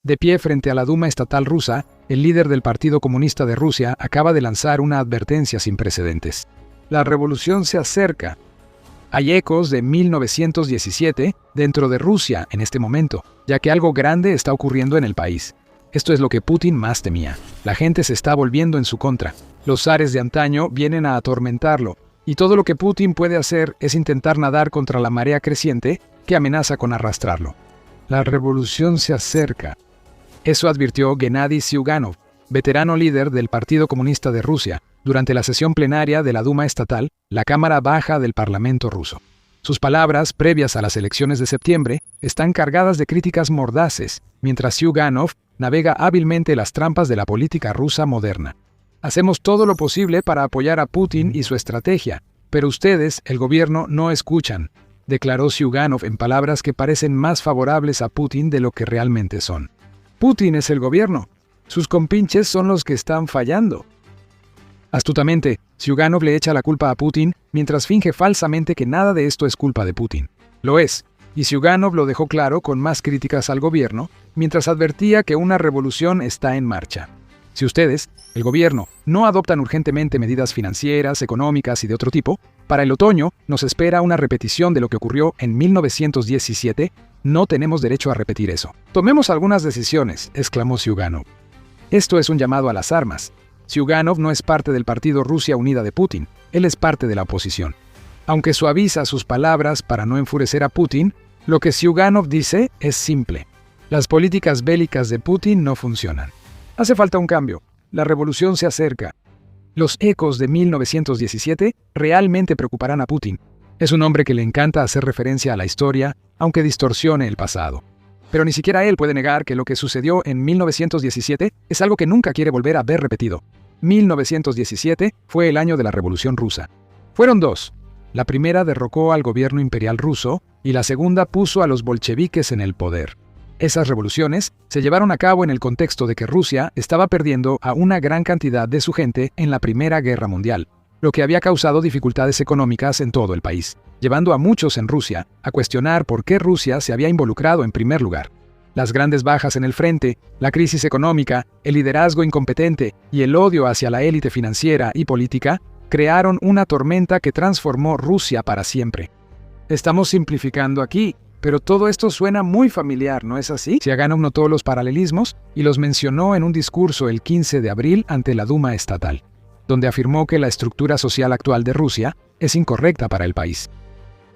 De pie frente a la Duma estatal rusa, el líder del Partido Comunista de Rusia acaba de lanzar una advertencia sin precedentes. La revolución se acerca. Hay ecos de 1917 dentro de Rusia en este momento, ya que algo grande está ocurriendo en el país. Esto es lo que Putin más temía. La gente se está volviendo en su contra. Los zares de antaño vienen a atormentarlo, y todo lo que Putin puede hacer es intentar nadar contra la marea creciente que amenaza con arrastrarlo. La revolución se acerca. Eso advirtió Gennady Zyuganov, veterano líder del Partido Comunista de Rusia, durante la sesión plenaria de la Duma estatal, la Cámara Baja del Parlamento ruso. Sus palabras, previas a las elecciones de septiembre, están cargadas de críticas mordaces, mientras Zyuganov navega hábilmente las trampas de la política rusa moderna. Hacemos todo lo posible para apoyar a Putin y su estrategia, pero ustedes, el gobierno, no escuchan, declaró Zyuganov en palabras que parecen más favorables a Putin de lo que realmente son. Putin es el gobierno. Sus compinches son los que están fallando. Astutamente, Zyuganov le echa la culpa a Putin mientras finge falsamente que nada de esto es culpa de Putin. Lo es, y Zyuganov lo dejó claro con más críticas al gobierno, mientras advertía que una revolución está en marcha. Si ustedes, el gobierno, no adoptan urgentemente medidas financieras, económicas y de otro tipo, para el otoño nos espera una repetición de lo que ocurrió en 1917. No tenemos derecho a repetir eso. Tomemos algunas decisiones, exclamó Zyuganov. Esto es un llamado a las armas. Zyuganov no es parte del partido Rusia Unida de Putin, él es parte de la oposición. Aunque suaviza sus palabras para no enfurecer a Putin, lo que Zyuganov dice es simple. Las políticas bélicas de Putin no funcionan. Hace falta un cambio. La revolución se acerca. Los ecos de 1917 realmente preocuparán a Putin. Es un hombre que le encanta hacer referencia a la historia, aunque distorsione el pasado. Pero ni siquiera él puede negar que lo que sucedió en 1917 es algo que nunca quiere volver a ver repetido. 1917 fue el año de la Revolución Rusa. Fueron dos. La primera derrocó al gobierno imperial ruso y la segunda puso a los bolcheviques en el poder. Esas revoluciones se llevaron a cabo en el contexto de que Rusia estaba perdiendo a una gran cantidad de su gente en la Primera Guerra Mundial, lo que había causado dificultades económicas en todo el país, llevando a muchos en Rusia a cuestionar por qué Rusia se había involucrado en primer lugar. Las grandes bajas en el frente, la crisis económica, el liderazgo incompetente y el odio hacia la élite financiera y política crearon una tormenta que transformó Rusia para siempre. Estamos simplificando aquí, pero todo esto suena muy familiar, ¿no es así? Zyuganov notó los paralelismos y los mencionó en un discurso el 15 de abril ante la Duma estatal, donde afirmó que la estructura social actual de Rusia es incorrecta para el país.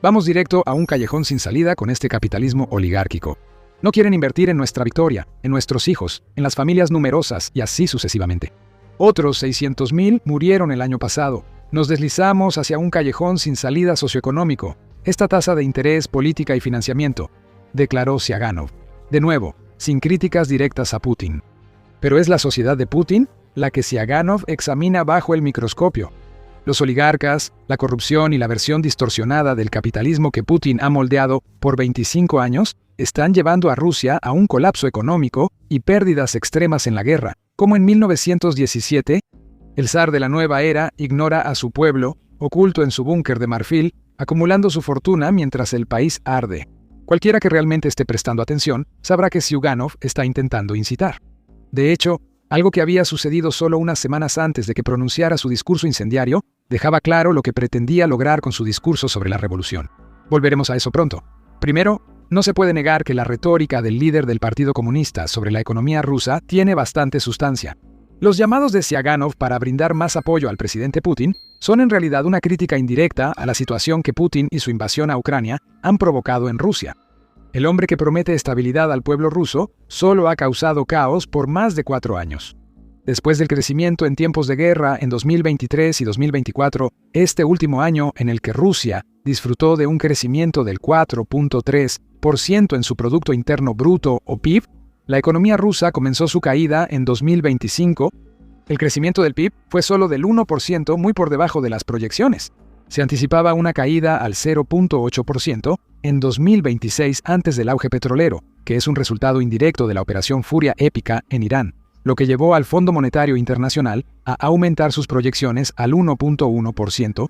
Vamos directo a un callejón sin salida con este capitalismo oligárquico. No quieren invertir en nuestra victoria, en nuestros hijos, en las familias numerosas y así sucesivamente. Otros 600,000 murieron el año pasado. Nos deslizamos hacia un callejón sin salida socioeconómico. Esta tasa de interés, política y financiamiento, declaró Zyuganov. De nuevo, sin críticas directas a Putin. Pero es la sociedad de Putin la que Zyuganov examina bajo el microscopio. Los oligarcas, la corrupción y la versión distorsionada del capitalismo que Putin ha moldeado por 25 años están llevando a Rusia a un colapso económico y pérdidas extremas en la guerra, como en 1917. El zar de la nueva era ignora a su pueblo, oculto en su búnker de marfil, acumulando su fortuna mientras el país arde. Cualquiera que realmente esté prestando atención sabrá que Zyuganov está intentando incitar. De hecho, algo que había sucedido solo unas semanas antes de que pronunciara su discurso incendiario dejaba claro lo que pretendía lograr con su discurso sobre la revolución. Volveremos a eso pronto. Primero, no se puede negar que la retórica del líder del Partido Comunista sobre la economía rusa tiene bastante sustancia. Los llamados de Zyuganov para brindar más apoyo al presidente Putin son en realidad una crítica indirecta a la situación que Putin y su invasión a Ucrania han provocado en Rusia. El hombre que promete estabilidad al pueblo ruso solo ha causado caos por más de 4 años. Después del crecimiento en tiempos de guerra en 2023 y 2024, este último año en el que Rusia disfrutó de un crecimiento del 4.3% en su Producto Interno Bruto o PIB, la economía rusa comenzó su caída en 2025. El crecimiento del PIB fue solo del 1%, muy por debajo de las proyecciones. Se anticipaba una caída al 0.8% en 2026 antes del auge petrolero, que es un resultado indirecto de la operación Furia Épica en Irán, lo que llevó al Fondo Monetario Internacional a aumentar sus proyecciones al 1.1%.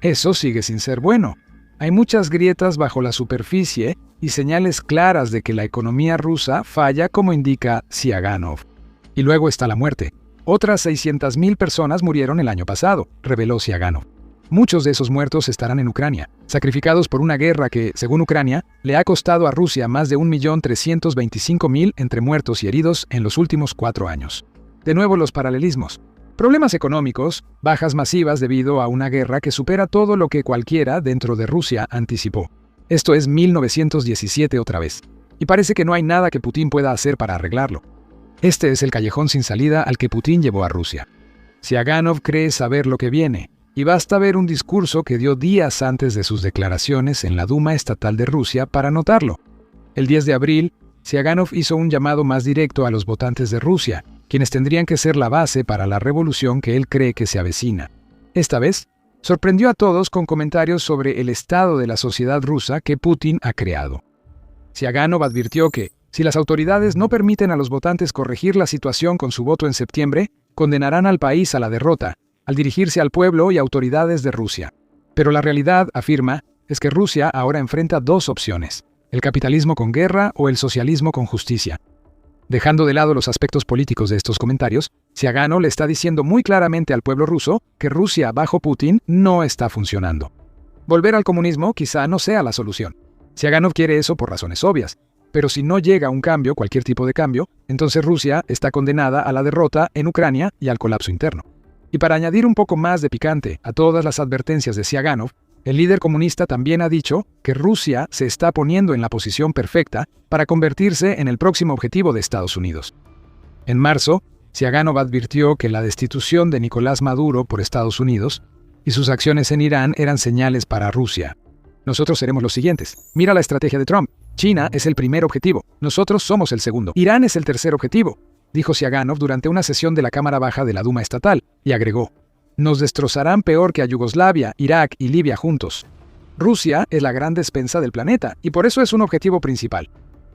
Eso sigue sin ser bueno. Hay muchas grietas bajo la superficie y señales claras de que la economía rusa falla, como indica Ziaganov. Y luego está la muerte. Otras 600.000 personas murieron el año pasado, reveló Ziaganov. Muchos de esos muertos estarán en Ucrania, sacrificados por una guerra que, según Ucrania, le ha costado a Rusia más de 1.325.000 entre muertos y heridos en los últimos 4 años. De nuevo los paralelismos. Problemas económicos, bajas masivas debido a una guerra que supera todo lo que cualquiera dentro de Rusia anticipó. Esto es 1917 otra vez. Y parece que no hay nada que Putin pueda hacer para arreglarlo. Este es el callejón sin salida al que Putin llevó a Rusia. Ziaganov cree saber lo que viene, y basta ver un discurso que dio días antes de sus declaraciones en la Duma Estatal de Rusia para notarlo. El 10 de abril, Ziaganov hizo un llamado más directo a los votantes de Rusia, quienes tendrían que ser la base para la revolución que él cree que se avecina. Esta vez, sorprendió a todos con comentarios sobre el estado de la sociedad rusa que Putin ha creado. Ziaganov advirtió que, si las autoridades no permiten a los votantes corregir la situación con su voto en septiembre, condenarán al país a la derrota, al dirigirse al pueblo y autoridades de Rusia. Pero la realidad, afirma, es que Rusia ahora enfrenta 2 opciones: el capitalismo con guerra o el socialismo con justicia. Dejando de lado los aspectos políticos de estos comentarios, Ziaganov le está diciendo muy claramente al pueblo ruso que Rusia bajo Putin no está funcionando. Volver al comunismo quizá no sea la solución. Ziaganov quiere eso por razones obvias, pero si no llega un cambio, cualquier tipo de cambio, entonces Rusia está condenada a la derrota en Ucrania y al colapso interno. Y para añadir un poco más de picante a todas las advertencias de Ziaganov, el líder comunista también ha dicho que Rusia se está poniendo en la posición perfecta para convertirse en el próximo objetivo de Estados Unidos. En marzo, Ziaganov advirtió que la destitución de Nicolás Maduro por Estados Unidos y sus acciones en Irán eran señales para Rusia. Nosotros seremos los siguientes. Mira la estrategia de Trump. China es el primer objetivo. Nosotros somos el segundo. Irán es el tercer objetivo, dijo Ziaganov durante una sesión de la Cámara Baja de la Duma Estatal, y agregó: nos destrozarán peor que a Yugoslavia, Irak y Libia juntos. Rusia es la gran despensa del planeta, y por eso es un objetivo principal.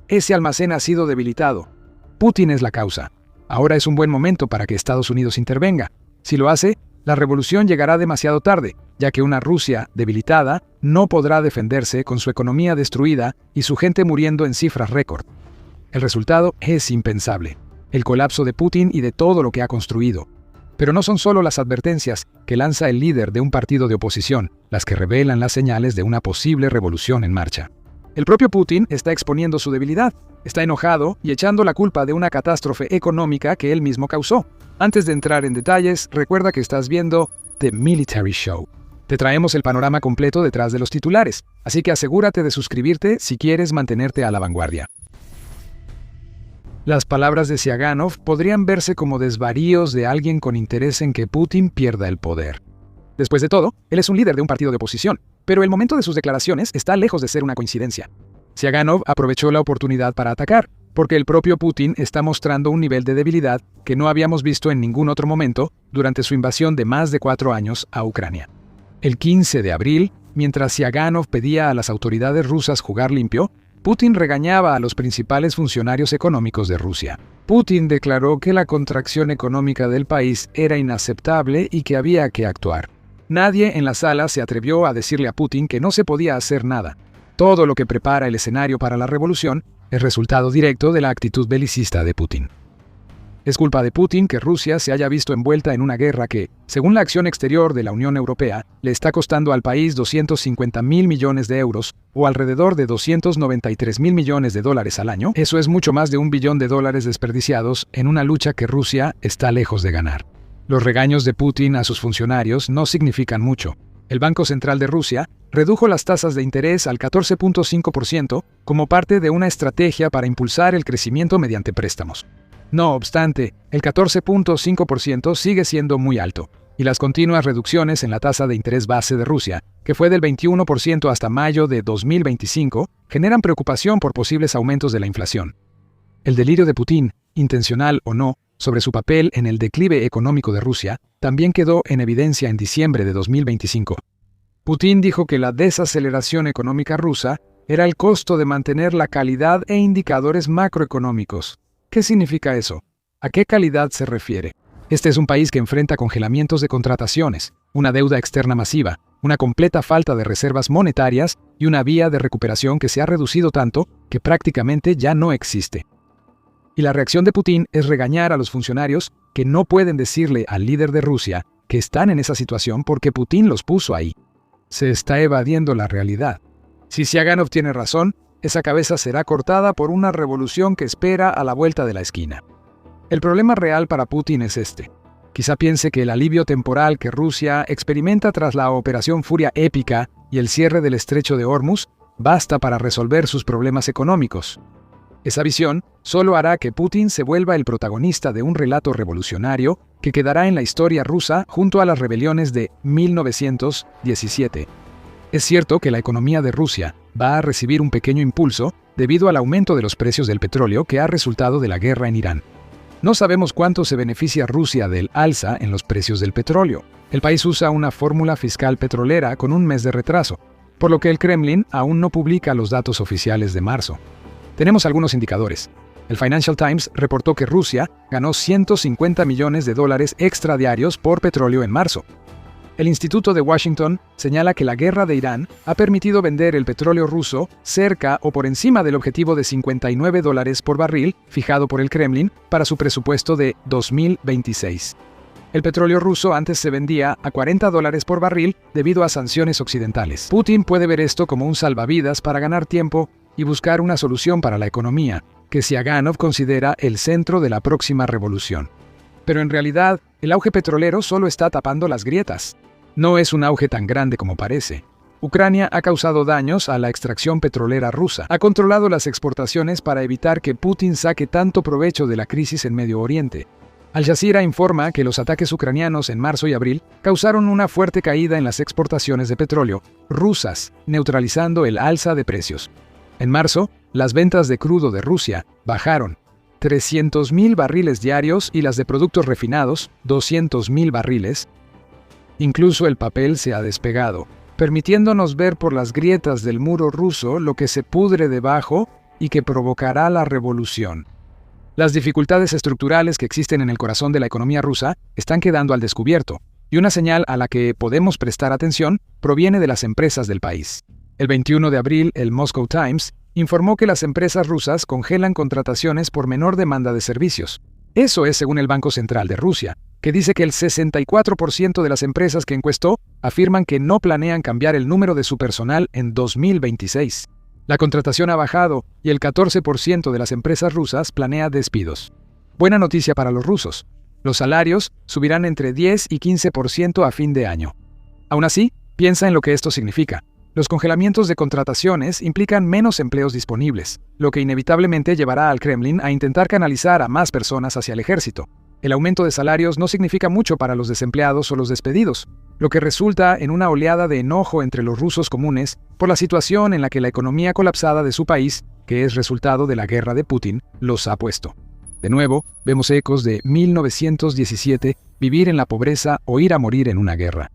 Ese almacén ha sido debilitado. Putin es la causa. Ahora es un buen momento para que Estados Unidos intervenga. Si lo hace, la revolución llegará demasiado tarde, ya que una Rusia debilitada no podrá defenderse con su economía destruida y su gente muriendo en cifras récord. El resultado es impensable: el colapso de Putin y de todo lo que ha construido. Pero no son solo las advertencias que lanza el líder de un partido de oposición las que revelan las señales de una posible revolución en marcha. El propio Putin está exponiendo su debilidad, está enojado y echando la culpa de una catástrofe económica que él mismo causó. Antes de entrar en detalles, recuerda que estás viendo The Military Show. Te traemos el panorama completo detrás de los titulares, así que asegúrate de suscribirte si quieres mantenerte a la vanguardia. Las palabras de Ziaganov podrían verse como desvaríos de alguien con interés en que Putin pierda el poder. Después de todo, él es un líder de un partido de oposición, pero el momento de sus declaraciones está lejos de ser una coincidencia. Ziaganov aprovechó la oportunidad para atacar, porque el propio Putin está mostrando un nivel de debilidad que no habíamos visto en ningún otro momento durante su invasión de más de 4 años a Ucrania. El 15 de abril, mientras Ziaganov pedía a las autoridades rusas jugar limpio, Putin regañaba a los principales funcionarios económicos de Rusia. Putin declaró que la contracción económica del país era inaceptable y que había que actuar. Nadie en la sala se atrevió a decirle a Putin que no se podía hacer nada. Todo lo que prepara el escenario para la revolución es resultado directo de la actitud belicista de Putin. Es culpa de Putin que Rusia se haya visto envuelta en una guerra que, según la acción exterior de la Unión Europea, le está costando al país 250.000 millones de euros, o alrededor de 293.000 millones de dólares al año. Eso es mucho más de $1 billón desperdiciados en una lucha que Rusia está lejos de ganar. Los regaños de Putin a sus funcionarios no significan mucho. El Banco Central de Rusia redujo las tasas de interés al 14.5% como parte de una estrategia para impulsar el crecimiento mediante préstamos. No obstante, el 14.5% sigue siendo muy alto, y las continuas reducciones en la tasa de interés base de Rusia, que fue del 21% hasta mayo de 2025, generan preocupación por posibles aumentos de la inflación. El delirio de Putin, intencional o no, sobre su papel en el declive económico de Rusia, también quedó en evidencia en diciembre de 2025. Putin dijo que la desaceleración económica rusa era el costo de mantener la calidad e indicadores macroeconómicos. ¿Qué significa eso? ¿A qué calidad se refiere? Este es un país que enfrenta congelamientos de contrataciones, una deuda externa masiva, una completa falta de reservas monetarias y una vía de recuperación que se ha reducido tanto que prácticamente ya no existe. Y la reacción de Putin es regañar a los funcionarios que no pueden decirle al líder de Rusia que están en esa situación porque Putin los puso ahí. Se está evadiendo la realidad. Si Ziaganov tiene razón, esa cabeza será cortada por una revolución que espera a la vuelta de la esquina. El problema real para Putin es este. Quizá piense que el alivio temporal que Rusia experimenta tras la Operación Furia Épica y el cierre del Estrecho de Hormuz basta para resolver sus problemas económicos. Esa visión solo hará que Putin se vuelva el protagonista de un relato revolucionario que quedará en la historia rusa junto a las rebeliones de 1917. Es cierto que la economía de Rusia va a recibir un pequeño impulso debido al aumento de los precios del petróleo que ha resultado de la guerra en Irán. No sabemos cuánto se beneficia Rusia del alza en los precios del petróleo. El país usa una fórmula fiscal petrolera con un mes de retraso, por lo que el Kremlin aún no publica los datos oficiales de marzo. Tenemos algunos indicadores. El Financial Times reportó que Rusia ganó $150 millones extra diarios por petróleo en marzo. El Instituto de Washington señala que la guerra de Irán ha permitido vender el petróleo ruso cerca o por encima del objetivo de $59 por barril fijado por el Kremlin para su presupuesto de 2026. El petróleo ruso antes se vendía a $40 por barril debido a sanciones occidentales. Putin puede ver esto como un salvavidas para ganar tiempo y buscar una solución para la economía, que Ziaganov considera el centro de la próxima revolución. Pero en realidad, el auge petrolero solo está tapando las grietas. No es un auge tan grande como parece. Ucrania ha causado daños a la extracción petrolera rusa. Ha controlado las exportaciones para evitar que Putin saque tanto provecho de la crisis en Medio Oriente. Al Jazeera informa que los ataques ucranianos en marzo y abril causaron una fuerte caída en las exportaciones de petróleo rusas, neutralizando el alza de precios. En marzo, las ventas de crudo de Rusia bajaron 300.000 barriles diarios y las de productos refinados 200.000 barriles. Incluso el papel se ha despegado, permitiéndonos ver por las grietas del muro ruso lo que se pudre debajo y que provocará la revolución. Las dificultades estructurales que existen en el corazón de la economía rusa están quedando al descubierto, y una señal a la que podemos prestar atención proviene de las empresas del país. El 21 de abril, el Moscow Times informó que las empresas rusas congelan contrataciones por menor demanda de servicios. Eso es según el Banco Central de Rusia, que dice que el 64% de las empresas que encuestó afirman que no planean cambiar el número de su personal en 2026. La contratación ha bajado y el 14% de las empresas rusas planea despidos. Buena noticia para los rusos. Los salarios subirán entre 10 y 15% a fin de año. Aún así, piensa en lo que esto significa. Los congelamientos de contrataciones implican menos empleos disponibles, lo que inevitablemente llevará al Kremlin a intentar canalizar a más personas hacia el ejército. El aumento de salarios no significa mucho para los desempleados o los despedidos, lo que resulta en una oleada de enojo entre los rusos comunes por la situación en la que la economía colapsada de su país, que es resultado de la guerra de Putin, los ha puesto. De nuevo, vemos ecos de 1917, vivir en la pobreza o ir a morir en una guerra.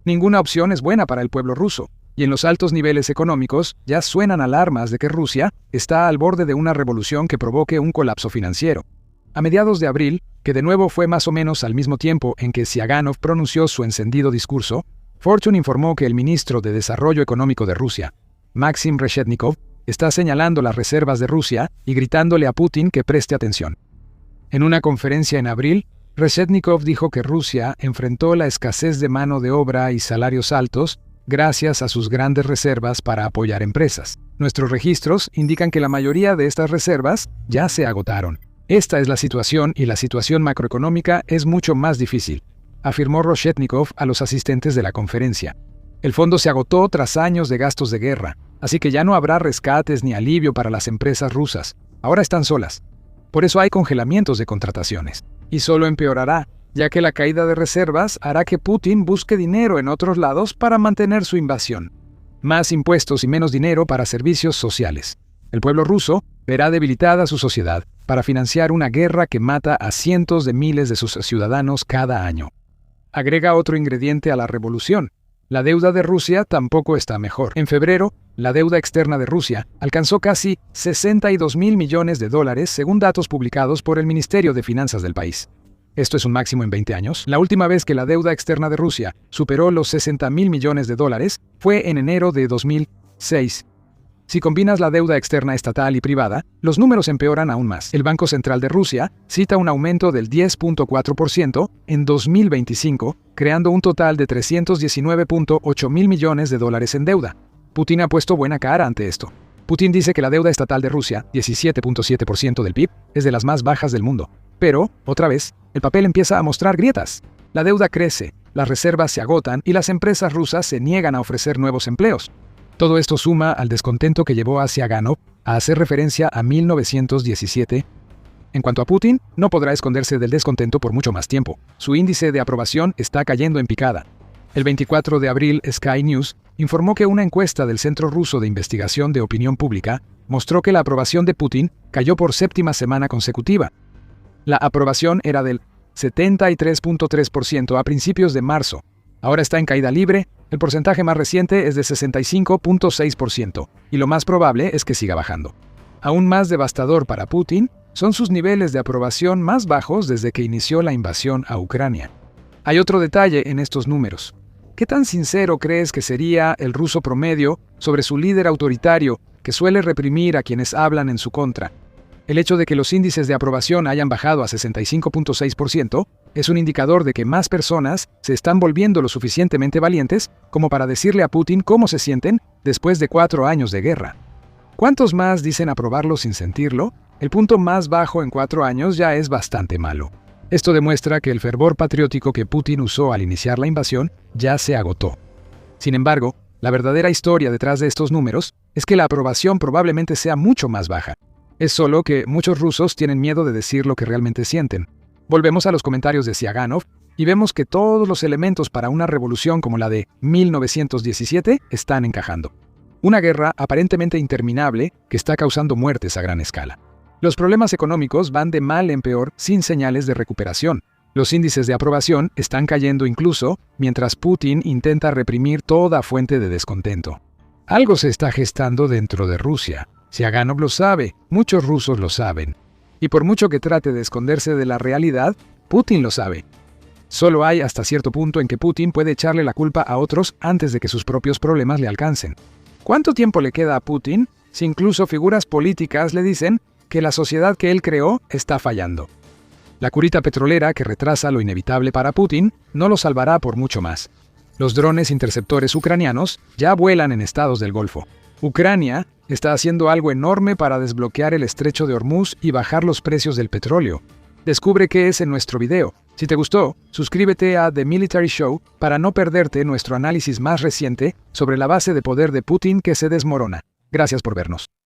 Ninguna opción es buena para el pueblo ruso, y en los altos niveles económicos ya suenan alarmas de que Rusia está al borde de una revolución que provoque un colapso financiero. A mediados de abril, que de nuevo fue más o menos al mismo tiempo en que Ziaganov pronunció su encendido discurso, Fortune informó que el ministro de Desarrollo Económico de Rusia, Maxim Reshetnikov, está señalando las reservas de Rusia y gritándole a Putin que preste atención. En una conferencia en abril, Reshetnikov dijo que Rusia enfrentó la escasez de mano de obra y salarios altos gracias a sus grandes reservas para apoyar empresas. Nuestros registros indican que la mayoría de estas reservas ya se agotaron. Esta es la situación y la situación macroeconómica es mucho más difícil, afirmó Reshetnikov a los asistentes de la conferencia. El fondo se agotó tras años de gastos de guerra, así que ya no habrá rescates ni alivio para las empresas rusas. Ahora están solas. Por eso hay congelamientos de contrataciones. Y solo empeorará, ya que la caída de reservas hará que Putin busque dinero en otros lados para mantener su invasión. Más impuestos y menos dinero para servicios sociales. El pueblo ruso verá debilitada su sociedad para financiar una guerra que mata a cientos de miles de sus ciudadanos cada año. Agrega otro ingrediente a la revolución. La deuda de Rusia tampoco está mejor. En febrero, la deuda externa de Rusia alcanzó casi $62.000 millones según datos publicados por el Ministerio de Finanzas del país. Esto es un máximo en 20 años. La última vez que la deuda externa de Rusia superó los 60.000 millones de dólares fue en enero de 2006. Si combinas la deuda externa estatal y privada, los números empeoran aún más. El Banco Central de Rusia cita un aumento del 10.4% en 2025, creando un total de 319.8 mil millones de dólares en deuda. Putin ha puesto buena cara ante esto. Putin dice que la deuda estatal de Rusia, 17.7% del PIB, es de las más bajas del mundo. Pero, otra vez, el papel empieza a mostrar grietas. La deuda crece, las reservas se agotan y las empresas rusas se niegan a ofrecer nuevos empleos. Todo esto suma al descontento que llevó a Ziaganov a hacer referencia a 1917. En cuanto a Putin, no podrá esconderse del descontento por mucho más tiempo. Su índice de aprobación está cayendo en picada. El 24 de abril, Sky News informó que una encuesta del Centro Ruso de Investigación de Opinión Pública mostró que la aprobación de Putin cayó por séptima semana consecutiva. La aprobación era del 73.3% a principios de marzo. Ahora está en caída libre, el porcentaje más reciente es de 65.6%, y lo más probable es que siga bajando. Aún más devastador para Putin son sus niveles de aprobación más bajos desde que inició la invasión a Ucrania. Hay otro detalle en estos números. ¿Qué tan sincero crees que sería el ruso promedio sobre su líder autoritario que suele reprimir a quienes hablan en su contra? El hecho de que los índices de aprobación hayan bajado a 65.6% es un indicador de que más personas se están volviendo lo suficientemente valientes como para decirle a Putin cómo se sienten después de 4 años de guerra. ¿Cuántos más dicen aprobarlo sin sentirlo? El punto más bajo en 4 años ya es bastante malo. Esto demuestra que el fervor patriótico que Putin usó al iniciar la invasión ya se agotó. Sin embargo, la verdadera historia detrás de estos números es que la aprobación probablemente sea mucho más baja. Es solo que muchos rusos tienen miedo de decir lo que realmente sienten. Volvemos a los comentarios de Ziaganov y vemos que todos los elementos para una revolución como la de 1917 están encajando. Una guerra aparentemente interminable que está causando muertes a gran escala. Los problemas económicos van de mal en peor sin señales de recuperación. Los índices de aprobación están cayendo incluso mientras Putin intenta reprimir toda fuente de descontento. Algo se está gestando dentro de Rusia. Ziaganov lo sabe, muchos rusos lo saben. Y por mucho que trate de esconderse de la realidad, Putin lo sabe. Solo hay hasta cierto punto en que Putin puede echarle la culpa a otros antes de que sus propios problemas le alcancen. ¿Cuánto tiempo le queda a Putin si incluso figuras políticas le dicen que la sociedad que él creó está fallando? La curita petrolera que retrasa lo inevitable para Putin no lo salvará por mucho más. Los drones interceptores ucranianos ya vuelan en estados del Golfo. Ucrania está haciendo algo enorme para desbloquear el estrecho de Hormuz y bajar los precios del petróleo. Descubre qué es en nuestro video. Si te gustó, suscríbete a The Military Show para no perderte nuestro análisis más reciente sobre la base de poder de Putin que se desmorona. Gracias por vernos.